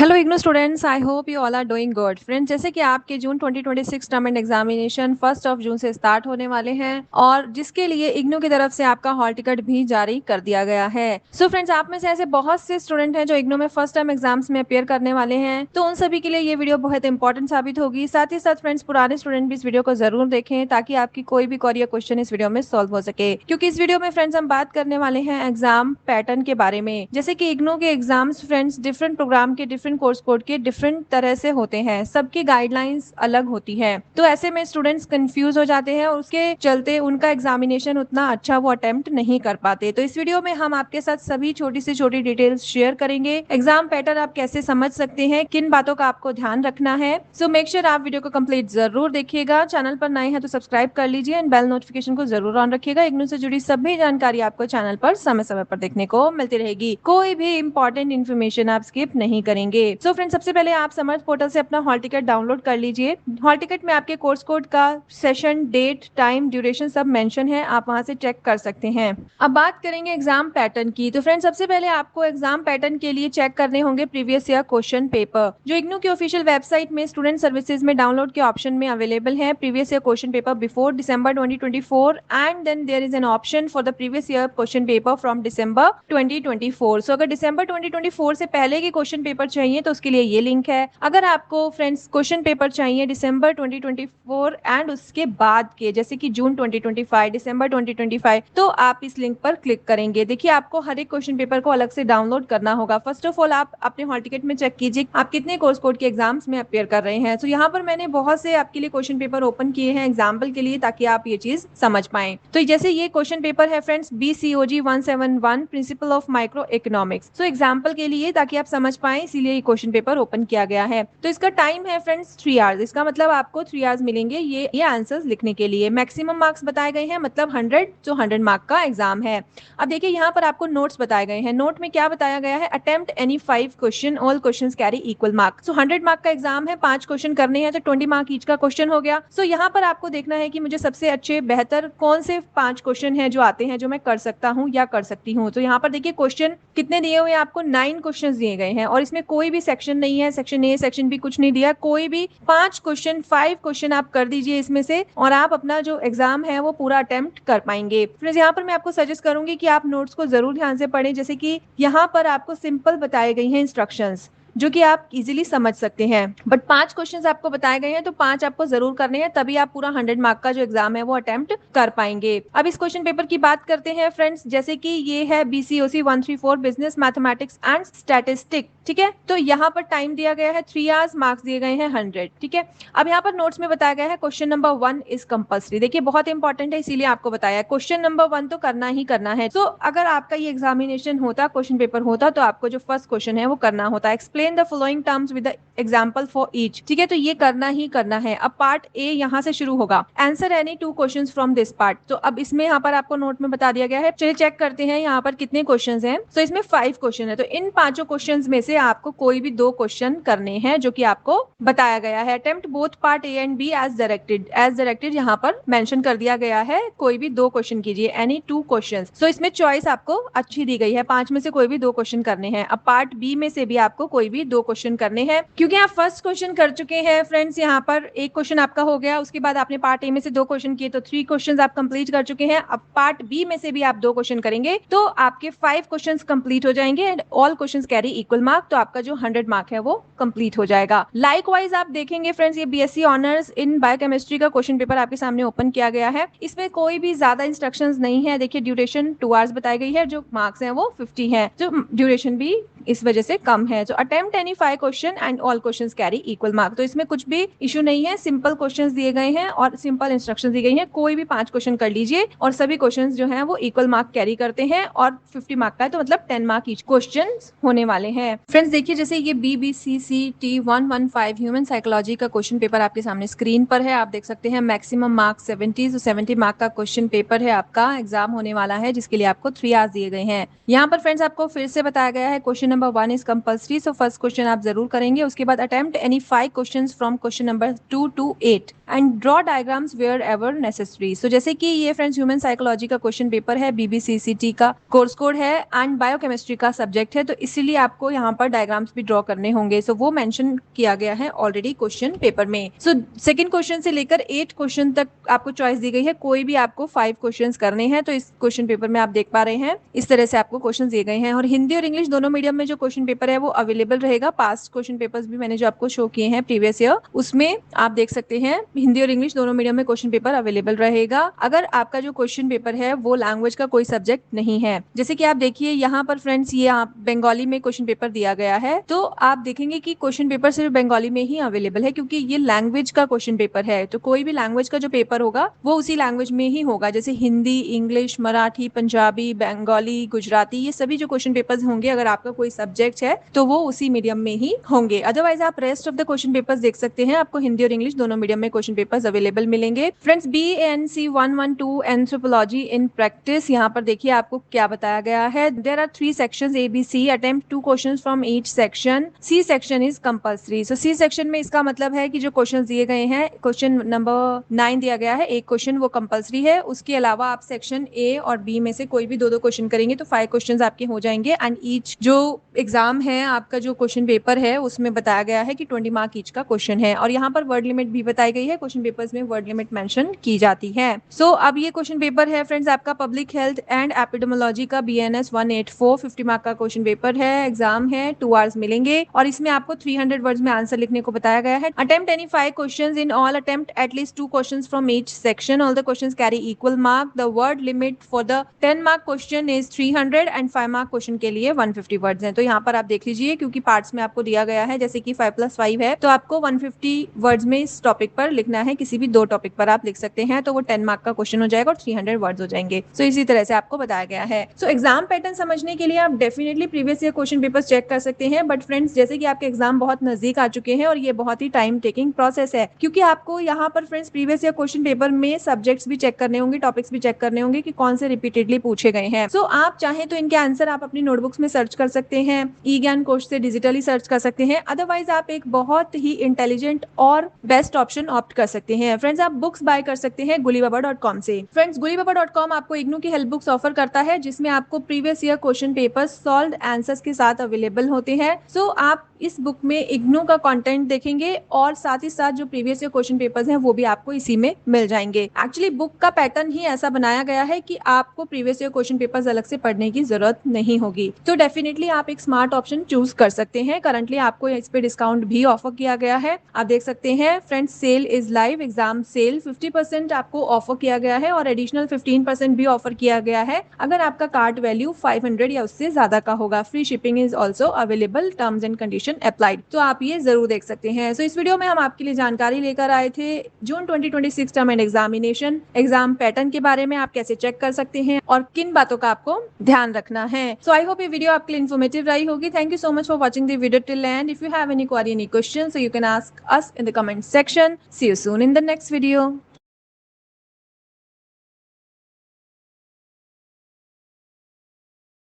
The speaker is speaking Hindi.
Hello IGNOU students, I hope you all are doing good. Friends, जैसे कि आपके June 2026 term end examination 1 June से स्टार्ट होने वाले हैं और जिसके लिए इग्नू की तरफ से आपका हॉल टिकट भी जारी कर दिया गया है। सो फ्रेंड्स, आप में से ऐसे बहुत से स्टूडेंट हैं जो इग्नू में फर्स्ट टाइम एग्जाम्स में अपेयर करने वाले हैं, तो उन सभी के लिए ये वीडियो बहुत इंपॉर्टेंट साबित होगी। साथ ही साथ फ्रेंड्स, पुराने स्टूडेंट भी इस वीडियो को जरूर देखें ताकि आपकी कोई भी क्वेरी या क्वेश्चन इस वीडियो में सॉल्व हो सके, क्योंकि इस वीडियो में फ्रेंड्स हम बात करने वाले हैं एग्जाम पैटर्न के बारे में। जैसे कि इग्नू के एग्जाम्स फ्रेंड्स डिफरेंट प्रोग्राम के, डिफरेंट कोर्स कोड के डिफरेंट तरह से होते हैं, सबकी गाइडलाइंस अलग होती है, तो ऐसे में स्टूडेंट्स कंफ्यूज हो जाते हैं और उसके चलते उनका एग्जामिनेशन उतना अच्छा वो अटेम्प्ट नहीं कर पाते। तो इस वीडियो में हम आपके साथ सभी छोटी से छोटी डिटेल्स शेयर करेंगे। एग्जाम पैटर्न आप कैसे समझ सकते हैं, किन बातों का आपको ध्यान रखना है। सो मेक श्योर आप वीडियो को कंप्लीट जरूर देखिएगा। चैनल पर नए हैं तो सब्सक्राइब कर लीजिए एंड बेल नोटिफिकेशन को जरूर ऑन रखिएगा। इग्नू से जुड़ी सभी जानकारी आपको चैनल पर समय समय पर देखने को मिलती रहेगी। कोई भी इंपॉर्टेंट इन्फॉर्मेशन आप स्किप नहीं करेंगे। सो फ्रेंड्स, सबसे पहले आप समर्थ पोर्टल से अपना हॉल टिकट डाउनलोड कर लीजिए। हॉल टिकट में आपके कोर्स कोड का सेशन, डेट, टाइम, ड्यूरेशन सब मेंशन है, आप वहां से चेक कर सकते हैं। अब बात करेंगे एग्जाम पैटर्न की। तो फ्रेंड्स, सबसे पहले आपको एग्जाम पैटर्न के लिए चेक करने होंगे प्रीवियस ईयर क्वेश्चन पेपर, जो इग्नू की ऑफिशियल वेबसाइट में स्टूडेंट सर्विसेज में डाउनलोड के ऑप्शन में अवेलेबल है। Previous year question paper before December 2024 and then there is an option for the previous year question paper from December 2024। So अगर December 2024 से पहले के क्वेश्चन पेपर चाहिए तो उसके लिए ये लिंक है। अगर आपको फ्रेंड्स क्वेश्चन पेपर चाहिए December 2024 एंड उसके बाद के, जैसे कि जून 2025, December 2025, तो आप इस लिंक पर क्लिक करेंगे। देखिए, आपको हर एक क्वेश्चन पेपर को अलग से डाउनलोड करना होगा। फर्स्ट ऑफ ऑल आप अपने हॉल टिकट में चेक कीजिए आप कितने कोर्स कोड के एग्जाम्स में अपेयर कर रहे हैं। तो यहाँ पर मैंने बहुत से आपके लिए क्वेश्चन पेपर ओपन किए हैं एग्जाम्पल के लिए, ताकि आप ये चीज समझ पाए। तो जैसे ये क्वेश्चन पेपर है friends, BCOG 171 principle of micro economics. तो एग्जाम्पल के लिए, ताकि आप समझ पाए, इसीलिए ये क्वेश्चन पेपर ओपन किया गया है। तो इसका टाइम है फ्रेंड्स 3 आवर्स। इसका मतलब आपको 3 आवर्स मिलेंगे ये आंसर्स लिखने के लिए। मैक्सिमम मार्क्स बताए गए हैं, मतलब 100 जो 100 मार्क का एग्जाम है। अब देखिए, यहाँ पर आपको नोट्स बताए गए हैं। नोट में क्या बताया गया है, attempt any 5 question, all questions carry equal mark. So 100 mark का एग्जाम है, 5 क्वेश्चन करने हैं तो 20 मार्क ईच का क्वेश्चन हो गया। सो यहाँ पर आपको देखना है कि मुझे सबसे अच्छे बेहतर कौन से 5 क्वेश्चन हैं जो आते हैं, जो मैं कर सकता हूँ या कर सकती हूँ। तो यहाँ पर देखिए क्वेश्चन कितने दिए हुए हैं, आपको 9 क्वेश्चन दिए गए हैं और इसमें कोई भी सेक्शन नहीं है, सेक्शन ए सेक्शन बी कुछ नहीं दिया। कोई भी 5 क्वेश्चन आप कर दीजिए इसमें से और आप अपना जो एग्जाम है वो पूरा अटेम्प्ट कर पाएंगे। फ्रेंड्स, यहाँ पर मैं आपको सजेस्ट करूंगी कि आप नोट्स को जरूर ध्यान से पढ़ें। जैसे कि यहाँ पर आपको सिंपल बताई गई हैं इंस्ट्रक्शंस, जो कि आप इजीली समझ सकते हैं। बट 5 क्वेश्चंस आपको बताए गए हैं तो 5 आपको जरूर करने हैं, तभी आप पूरा 100 मार्क का जो एग्जाम है वो अटेम्प्ट कर पाएंगे। अब इस क्वेश्चन पेपर की बात करते हैं फ्रेंड्स। जैसे कि ये है BCOC 134 business mathematics and statistic, ठीक है। तो यहाँ पर टाइम दिया गया है 3 आवर्स, मार्क्स दिए गए हैं 100, ठीक है। अब यहाँ पर नोट्स में बताया गया है क्वेश्चन नंबर 1 इज कंपल्सरी। देखिए, बहुत इंपॉर्टेंट है, इसीलिए आपको बताया है क्वेश्चन नंबर 1 तो करना ही करना है। तो अगर आपका ये एग्जामिनेशन होता, क्वेश्चन पेपर होता, तो आपको जो फर्स्ट क्वेश्चन है वो करना होता, explain the following terms with the example for each, ठीक है। तो ये करना ही करना है। अब पार्ट ए यहाँ से शुरू होगा, answer any 2 questions from this part. तो अब इसमें यहाँ पर आपको नोट में बता दिया गया है। चलिए चेक करते हैं यहाँ पर कितने क्वेश्चंस हैं। तो इसमें 5 क्वेश्चन है, तो इन 5 क्वेश्चंस में से आपको कोई भी 2 क्वेश्चन करने हैं, जो कि आपको बताया गया है। Attempt both part A and B as directed, as directed यहाँ पर मेंशन कर दिया गया है। कोई भी 2 क्वेश्चन कीजिए, एनी 2 क्वेश्चन। सो इसमें चॉइस आपको अच्छी दी गई है, 5 में से कोई भी 2 क्वेश्चन करने हैं। अब पार्ट बी में से भी आपको कोई भी 2 क्वेश्चन करने हैं। क्योंकि आप फर्स्ट क्वेश्चन कर चुके हैं फ्रेंड्स, यहाँ पर एक क्वेश्चन आपका हो गया, उसके बाद आपने पार्ट ए में से 2 क्वेश्चन किए, तो 3 क्वेश्चन आप कंप्लीट कर चुके हैं। अब पार्ट बी में से भी आप 2 क्वेश्चन करेंगे तो आपके 5 क्वेश्चन कंप्लीट हो जाएंगे and all question carry equal mark. तो आपका जो 100 मार्क है वो कंप्लीट हो जाएगा। लाइकवाइज आप देखेंगे फ्रेंड्स, ये BSc ऑनर्स इन बायोकेमिस्ट्री का क्वेश्चन पेपर आपके सामने ओपन किया गया है। इसमें कोई भी ज्यादा इंस्ट्रक्शंस नहीं है। देखिए, ड्यूरेशन 2 आवर्स बताई गई है, जो मार्क्स हैं वो 50 है, जो ड्यूरेशन भी इस वजह से कम है। तो attempt any 5 question and all questions carry equal mark. तो इसमें कुछ भी इशू नहीं है, सिंपल क्वेश्चंस दिए गए हैं और सिंपल इंस्ट्रक्शंस दी गई हैं। कोई भी 5 क्वेश्चन कर लीजिए और सभी क्वेश्चंस जो हैं वो इक्वल मार्क कैरी करते हैं और 50 मार्क का है, तो मतलब 10 मार्क ईच क्वेश्चंस होने वाले हैं। फ्रेंड्स देखिए, जैसे ये BBCCT 115 ह्यूमन साइकोलॉजी का क्वेश्चन पेपर आपके सामने स्क्रीन पर है, आप देख सकते हैं। मैक्सिमम मार्क 70, तो 70 मार्क का क्वेश्चन पेपर है आपका, एग्जाम होने वाला है, जिसके लिए आपको 3 आवर्स दिए गए हैं। यहाँ पर फ्रेंड्स आपको फिर से बताया गया है question number 1 is compulsory. So first question आप जरूर करेंगे। उसके बाद attempt any 5 questions from question number 2 to 8 and draw diagrams wherever necessary. So जैसे कि ये फ्रेंड्स ह्यूमन साइकोलॉजी का क्वेश्चन पेपर है, BBCCT का कोर्स कोड है एंड बायोकेमिस्ट्री का सब्जेक्ट है, तो इसीलिए आपको यहाँ पर डायग्राम्स भी ड्रॉ करने होंगे। सो वो मेंशन किया गया है ऑलरेडी क्वेश्चन पेपर में। सो सेकंड क्वेश्चन से लेकर 8 क्वेश्चन तक आपको चॉइस दी गई है, कोई भी आपको 5 क्वेश्चंस करने हैं। तो इस क्वेश्चन पेपर में आप देख पा रहे हैं इस तरह से आपको क्वेश्चन दिए गए हैं। और हिंदी और इंग्लिश दोनों मीडियम में जो क्वेश्चन पेपर है वो अवेलेबल रहेगा। पास्ट क्वेश्चन पेपर्स भी मैंने जो आपको शो किए हैं प्रीवियस ईयर, उसमें आप देख सकते हैं हिंदी और इंग्लिश दोनों मीडियम में क्वेश्चन पेपर अवेलेबल रहेगा। अगर आपका जो क्वेश्चन पेपर है वो लैंग्वेज का कोई सब्जेक्ट नहीं है, जैसे कि आप देखिए यहाँ पर फ्रेंड्स ये आप बंगाली में क्वेश्चन पेपर दिया गया है, तो आप देखेंगे कि क्वेश्चन पेपर सिर्फ बंगाली में ही अवेलेबल है क्योंकि ये लैंग्वेज का क्वेश्चन पेपर है। तो कोई भी लैंग्वेज का जो पेपर होगा वो उसी लैंग्वेज में ही होगा, जैसे हिंदी, इंग्लिश, मराठी, पंजाबी, बंगाली, गुजराती, ये सभी जो क्वेश्चन पेपर्स होंगे अगर आपका कोई सब्जेक्ट है तो वो उसी मीडियम में ही होंगे। अदरवाइज आप rest of the question papers देख सकते हैं, आपको हिंदी और इंग्लिश दोनों मीडियम में क्वेश्चन पेपर्स अवेलेबल मिलेंगे। Friends BANC 112 anthropology in practice, यहाँ पर देखिए आपको क्या बताया गया है। There are 3 sections ABC, attempt 2 questions from each section, C section is compulsory. So C section में इसका मतलब है कि जो क्वेश्चंस दिए गए हैं, क्वेश्चन नंबर 9 दिया गया है, एक क्वेश्चन वो कंपल्सरी है। उसके अलावा आप सेक्शन A और B में से कोई भी 2-2 क्वेश्चन करेंगे तो 5 क्वेश्चंस आपके हो जाएंगे। एंड ईच जो एग्जाम है आपका जो क्वेश्चन पेपर है उसमें बताया गया है कि 20 मार्क ईच का क्वेश्चन है। और यहाँ पर वर्ड लिमिट भी बताई गई है, क्वेश्चन पेपर्स में वर्ड लिमिट मेंशन की जाती है। सो अब ये क्वेश्चन पेपर है फ्रेंड्स आपका पब्लिक हेल्थ एंड एपिडेमोलॉजी का BNS 184 50 मार्क का क्वेश्चन पेपर है, एग्जाम है, 2 आवर्स मिलेंगे और इसमें आपको 300 वर्ड्स में आंसर लिखने को बताया गया है। Attempt any 5 questions in all, attempt at least 2 questions from each section, all the questions carry equal mark. The word limit for the 10 mark question is 300 and 5 mark question के लिए 150 वर्ड्स हैं। तो यहाँ पर आप देख लीजिए क्योंकि पार्ट्स में आपको दिया गया है, जैसे कि 5+5 है तो आपको 150 वर्ड्स में इस टॉपिक पर लिखना है, किसी भी 2 टॉपिक पर आप लिख सकते हैं, तो वो 10 मार्क का क्वेश्चन हो जाएगा और 300 वर्ड्स हो जाएंगे। सो इसी तरह से आपको बताया गया है। सो एग्जाम पैटर्न समझने के लिए आप definitely previous year question paper check कर सकते हैं। बट फ्रेंड्स जैसे कि आपके एग्जाम बहुत नजदीक आ चुके हैं और ये बहुत ही टाइम टेकिंग प्रोसेस है, क्योंकि आपको यहाँ पर friends previous year question paper में सब्जेक्ट्स भी चेक करने होंगे, टॉपिक्स भी चेक करने होंगे कि कौन से रिपीटेडली पूछे गए हैं। सो आप चाहें तो इनके आंसर आप अपनी नोटबुक्स में सर्च कर सकते हैं, ई ज्ञान कोश से डिजिटली सर्च कर सकते हैं। अदरवाइज आप एक बहुत ही इंटेलिजेंट और बेस्ट ऑप्शन ऑप्ट कर सकते हैं। फ्रेंड्स आप बुक्स बाय कर सकते हैं gulibaba.com से। फ्रेंड्स gulibaba.com आपको इग्नू की हेल्प बुक्स ऑफर करता है, जिसमें आपको previous year question paper solved answers के साथ अवेलेबल होते हैं। सो आप इस बुक में इग्नू का कंटेंट देखेंगे और साथ ही साथ जो प्रीवियस ईयर क्वेश्चन पेपर्स हैं वो भी आपको इसी में मिल जाएंगे। एक्चुअली बुक का पैटर्न ही ऐसा बनाया गया है कि आपको प्रीवियस ईयर क्वेश्चन पेपर्स अलग से पढ़ने की जरूरत नहीं होगी। तो डेफिनेटली आप एक स्मार्ट ऑप्शन चूज कर सकते हैं। करंटली आपको इस पे डिस्काउंट भी ऑफर किया गया है, आप देख सकते हैं। Friends sale is live, exam sale 50% आपको ऑफर किया गया है और एडिशनल 15% भी ऑफर किया गया है अगर आपका कार्ट वैल्यू 500 या उससे ज्यादा का होगा। Free shipping is also available, terms and condition applied. तो आप ये जरूर देख सकते हैं। सो इस वीडियो में हम आपके लिए जानकारी लेकर आए थे जून 2026 term end examination exam pattern के बारे में, आप कैसे चेक कर सकते हैं और किन बातों का आपको ध्यान रखना है। सो आई होप ये वीडियो आपके लिए इन्फॉर्मेटिव रही होगी। Thank you so much for watching the video till and. If you have any query, any question, so you can ask us in the comment section. See you soon in the next video.